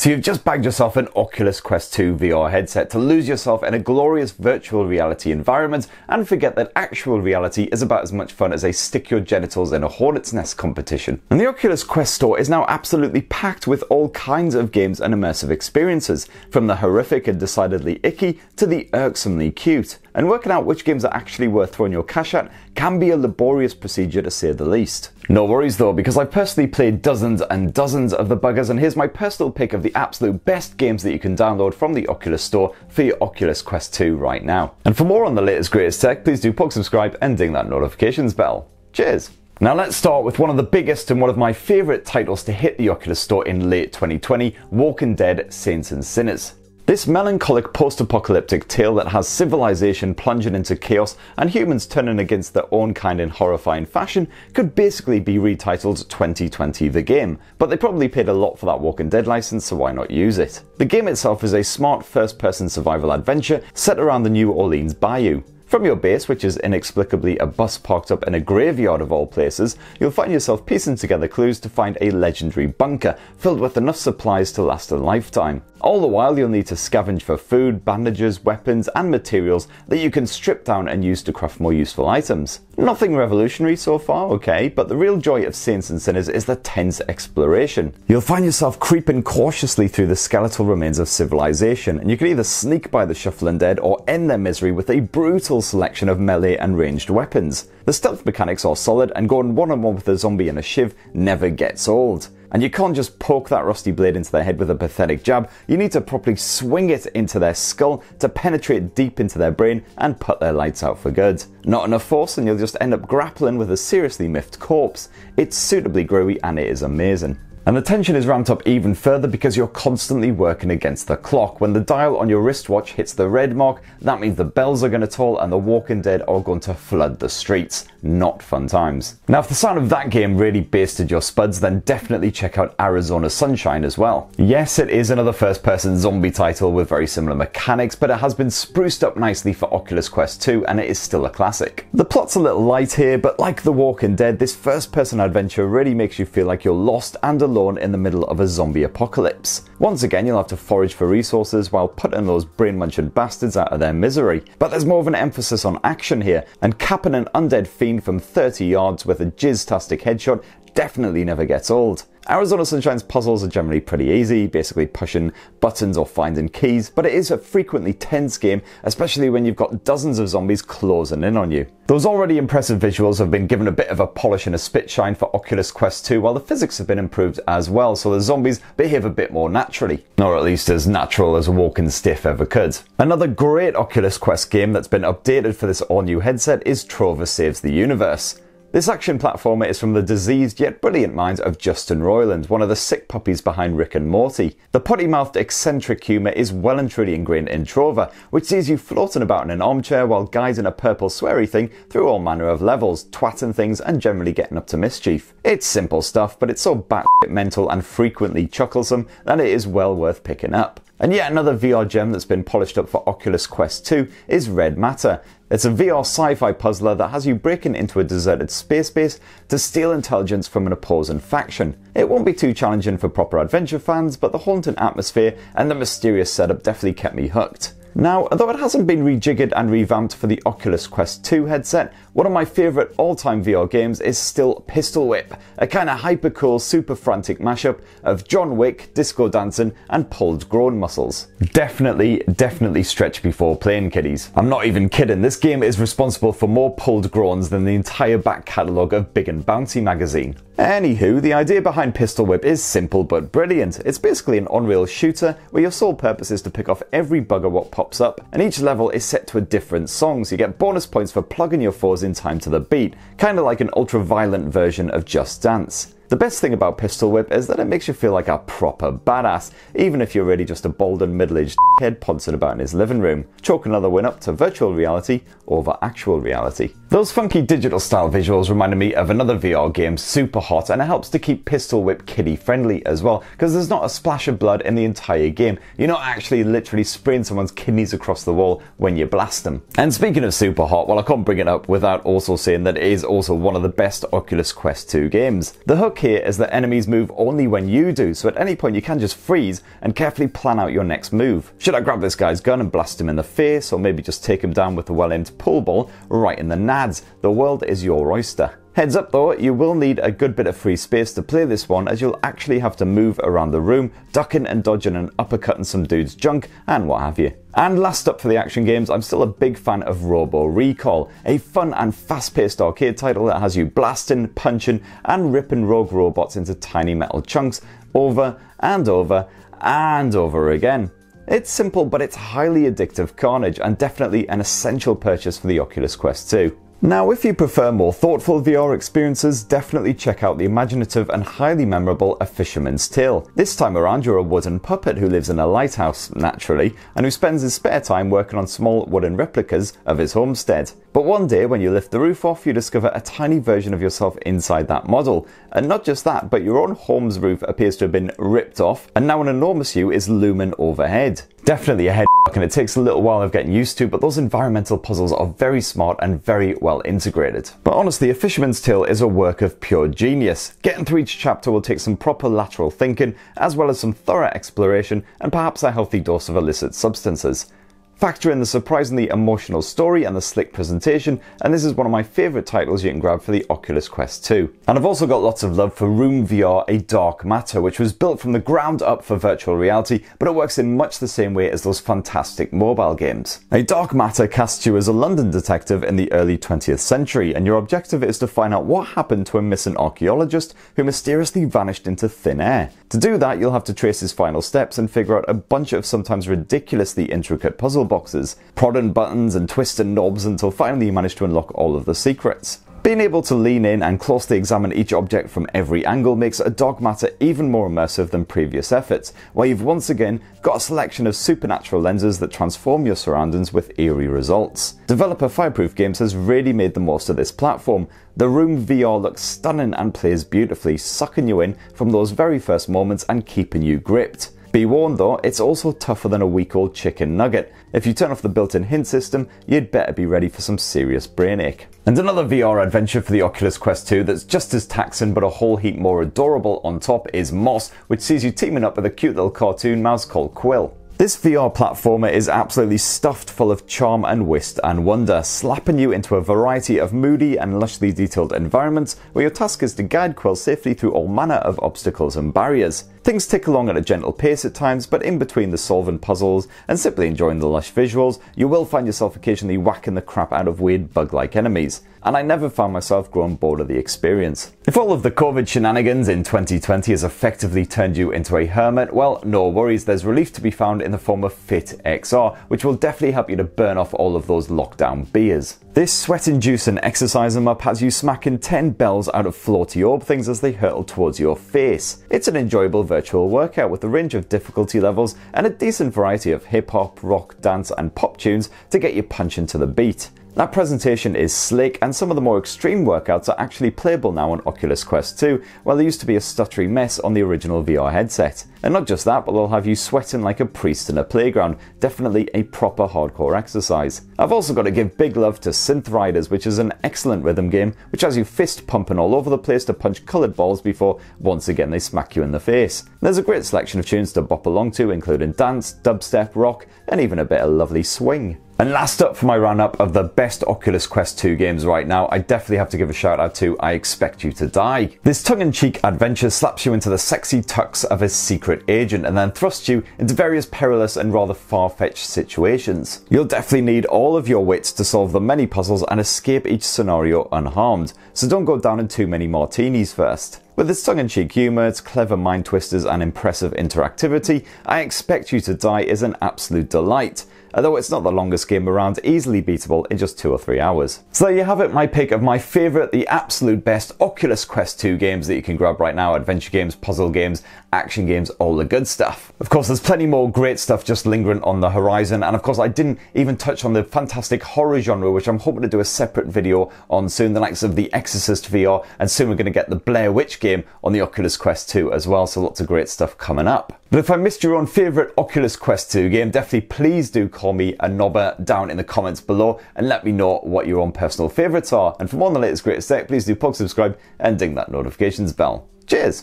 So you've just bagged yourself an Oculus Quest 2 VR headset to lose yourself in a glorious virtual reality environment and forget that actual reality is about as much fun as a stick your genitals in a hornet's nest competition. And the Oculus Quest store is now absolutely packed with all kinds of games and immersive experiences, from the horrific and decidedly icky to the irksomely cute. And working out which games are actually worth throwing your cash at can be a laborious procedure to say the least. No worries though, because I've personally played dozens and dozens of the buggers, and here's my personal pick of the absolute best games that you can download from the Oculus store for your Oculus Quest 2 right now. And for more on the latest greatest tech, please do subscribe and ding that notifications bell. Cheers! Now let's start with one of the biggest and one of my favourite titles to hit the Oculus store in late 2020, Walking Dead: Saints and Sinners. This melancholic post-apocalyptic tale that has civilization plunging into chaos and humans turning against their own kind in horrifying fashion could basically be retitled 2020 The Game, but they probably paid a lot for that Walking Dead license, so why not use it? The game itself is a smart first-person survival adventure set around the New Orleans Bayou. From your base, which is inexplicably a bus parked up in a graveyard of all places, you'll find yourself piecing together clues to find a legendary bunker filled with enough supplies to last a lifetime. All the while you'll need to scavenge for food, bandages, weapons and materials that you can strip down and use to craft more useful items. Nothing revolutionary so far, okay, but the real joy of Saints and Sinners is the tense exploration. You'll find yourself creeping cautiously through the skeletal remains of civilization, and you can either sneak by the shuffling dead or end their misery with a brutal selection of melee and ranged weapons. The stealth mechanics are solid, and going one-on-one with a zombie and a shiv never gets old. And you can't just poke that rusty blade into their head with a pathetic jab, you need to properly swing it into their skull to penetrate deep into their brain and put their lights out for good. Not enough force and you'll just end up grappling with a seriously miffed corpse. It's suitably groovy and it is amazing. And the tension is ramped up even further because you're constantly working against the clock. When the dial on your wristwatch hits the red mark, that means the bells are going to toll and the Walking Dead are going to flood the streets. Not fun times. Now if the sound of that game really basted your spuds, then definitely check out Arizona Sunshine as well. Yes, it is another first-person zombie title with very similar mechanics, but it has been spruced up nicely for Oculus Quest 2 and it is still a classic. The plot's a little light here, but like The Walking Dead, this first-person adventure really makes you feel like you're lost and alone in the middle of a zombie apocalypse. Once again, you'll have to forage for resources while putting those brain-munching bastards out of their misery. But there's more of an emphasis on action here, and capping an undead fiend from 30 yards with a jizz-tastic headshot definitely never gets old. Arizona Sunshine's puzzles are generally pretty easy, basically pushing buttons or finding keys, but it is a frequently tense game, especially when you've got dozens of zombies closing in on you. Those already impressive visuals have been given a bit of a polish and a spit shine for Oculus Quest 2, while the physics have been improved as well, so the zombies behave a bit more naturally. Or at least as natural as a walking stiff ever could. Another great Oculus Quest game that's been updated for this all-new headset is Trover Saves the Universe. This action platformer is from the diseased yet brilliant minds of Justin Roiland, one of the sick puppies behind Rick and Morty. The potty-mouthed eccentric humour is well and truly ingrained in Trova, which sees you floating about in an armchair while guiding a purple sweary thing through all manner of levels, twatting things and generally getting up to mischief. It's simple stuff, but it's so batshit mental and frequently chucklesome that it is well worth picking up. And yet another VR gem that's been polished up for Oculus Quest 2 is Red Matter. It's a VR sci-fi puzzler that has you breaking into a deserted space base to steal intelligence from an opposing faction. It won't be too challenging for proper adventure fans, but the haunting atmosphere and the mysterious setup definitely kept me hooked. Now, although it hasn't been rejiggered and revamped for the Oculus Quest 2 headset, one of my favourite all-time VR games is still Pistol Whip, a kinda hyper-cool, super frantic mashup of John Wick, disco dancing and pulled grown muscles. Definitely stretch before playing, kiddies. I'm not even kidding, this game is responsible for more pulled groans than the entire back catalogue of Big and Bounty magazine. Anywho, the idea behind Pistol Whip is simple but brilliant. It's basically an on-rail shooter where your sole purpose is to pick off every bugger what pops up, and each level is set to a different song, so you get bonus points for plugging your foes in time to the beat, kinda like an ultra-violent version of Just Dance. The best thing about Pistol Whip is that it makes you feel like a proper badass, even if you're really just a bald and middle-aged head pouncing about in his living room. Chalk another win up to virtual reality over actual reality. Those funky digital style visuals reminded me of another VR game, Superhot, and it helps to keep Pistol Whip kiddie friendly as well, because there's not a splash of blood in the entire game. You're not actually literally spraying someone's kidneys across the wall when you blast them. And speaking of Superhot, well, I can't bring it up without also saying that it is also one of the best Oculus Quest 2 games. The hook here is that enemies move only when you do, so at any point you can just freeze and carefully plan out your next move. Should I grab this guy's gun and blast him in the face, or maybe just take him down with a well-aimed pool ball right in the nads? The world is your oyster. Heads up though, you will need a good bit of free space to play this one, as you'll actually have to move around the room, ducking and dodging and uppercutting some dude's junk and what have you. And last up for the action games, I'm still a big fan of Robo Recall, a fun and fast-paced arcade title that has you blasting, punching and ripping rogue robots into tiny metal chunks over and over and over again. It's simple, but it's highly addictive carnage and definitely an essential purchase for the Oculus Quest 2. Now, if you prefer more thoughtful VR experiences, definitely check out the imaginative and highly memorable A Fisherman's Tale. This time around, you're a wooden puppet who lives in a lighthouse, naturally, and who spends his spare time working on small wooden replicas of his homestead. But one day, when you lift the roof off, you discover a tiny version of yourself inside that model. And not just that, but your own home's roof appears to have been ripped off, and now an enormous you is looming overhead. Definitely a head and it takes a little while of getting used to, but those environmental puzzles are very smart and very well integrated. But honestly, A Fisherman's Tale is a work of pure genius. Getting through each chapter will take some proper lateral thinking, as well as some thorough exploration and perhaps a healthy dose of illicit substances. Factor in the surprisingly emotional story and the slick presentation, and this is one of my favourite titles you can grab for the Oculus Quest 2. And I've also got lots of love for Room VR, a dark matter, which was built from the ground up for virtual reality, but it works in much the same way as those fantastic mobile games. A dark matter casts you as a London detective in the early 20th century, and your objective is to find out what happened to a missing archaeologist who mysteriously vanished into thin air. To do that, you'll have to trace his final steps and figure out a bunch of sometimes ridiculously intricate puzzle boxes, prodding buttons and twisting knobs until finally you manage to unlock all of the secrets. Being able to lean in and closely examine each object from every angle makes a dark matter even more immersive than previous efforts, where you've once again got a selection of supernatural lenses that transform your surroundings with eerie results. Developer Fireproof Games has really made the most of this platform. The Room VR looks stunning and plays beautifully, sucking you in from those very first moments and keeping you gripped. Be warned though, it's also tougher than a week-old chicken nugget. If you turn off the built-in hint system, you'd better be ready for some serious brain ache. And another VR adventure for the Oculus Quest 2 that's just as taxing but a whole heap more adorable on top is Moss, which sees you teaming up with a cute little cartoon mouse called Quill. This VR platformer is absolutely stuffed full of charm and whist and wonder, slapping you into a variety of moody and lushly detailed environments where your task is to guide Quill safely through all manner of obstacles and barriers. Things tick along at a gentle pace at times, but in between the solving puzzles and simply enjoying the lush visuals, you will find yourself occasionally whacking the crap out of weird bug-like enemies. And I never found myself growing bored of the experience. If all of the COVID shenanigans in 2020 has effectively turned you into a hermit, well, no worries, there's relief to be found in the form of FitXR, which will definitely help you to burn off all of those lockdown beers. This sweat-inducing exercise up has you smacking 10 bells out of floaty orb things as they hurtle towards your face. It's an enjoyable virtual workout with a range of difficulty levels and a decent variety of hip-hop, rock, dance and pop tunes to get you punching to the beat. That presentation is slick, and some of the more extreme workouts are actually playable now on Oculus Quest 2, while they used to be a stuttery mess on the original VR headset. And not just that, but they'll have you sweating like a priest in a playground, definitely a proper hardcore exercise. I've also got to give big love to Synth Riders, which is an excellent rhythm game, which has you fist pumping all over the place to punch coloured balls before once again they smack you in the face. There's a great selection of tunes to bop along to, including dance, dubstep, rock, and even a bit of lovely swing. And last up for my roundup of the best Oculus Quest 2 games right now, I definitely have to give a shout out to I Expect You to Die. This tongue-in-cheek adventure slaps you into the sexy tux of a secret agent and then thrusts you into various perilous and rather far-fetched situations. You'll definitely need all of your wits to solve the many puzzles and escape each scenario unharmed, so don't go down in too many martinis first. With its tongue-in-cheek humour, its clever mind twisters and impressive interactivity, I Expect You to Die is an absolute delight. Although it's not the longest game around, easily beatable in just 2 or 3 hours. So there you have it, my pick of my favourite, the absolute best Oculus Quest 2 games that you can grab right now. Adventure games, puzzle games, action games, all the good stuff. Of course, there's plenty more great stuff just lingering on the horizon, and of course I didn't even touch on the fantastic horror genre, which I'm hoping to do a separate video on soon, the likes of The Exorcist VR, and soon we're going to get the Blair Witch game on the Oculus Quest 2 as well, so lots of great stuff coming up. But if I missed your own favourite Oculus Quest 2 game, definitely please do call me a knobber down in the comments below and let me know what your own personal favourites are. And for more on the latest greatest tech, please do subscribe and ding that notifications bell. Cheers!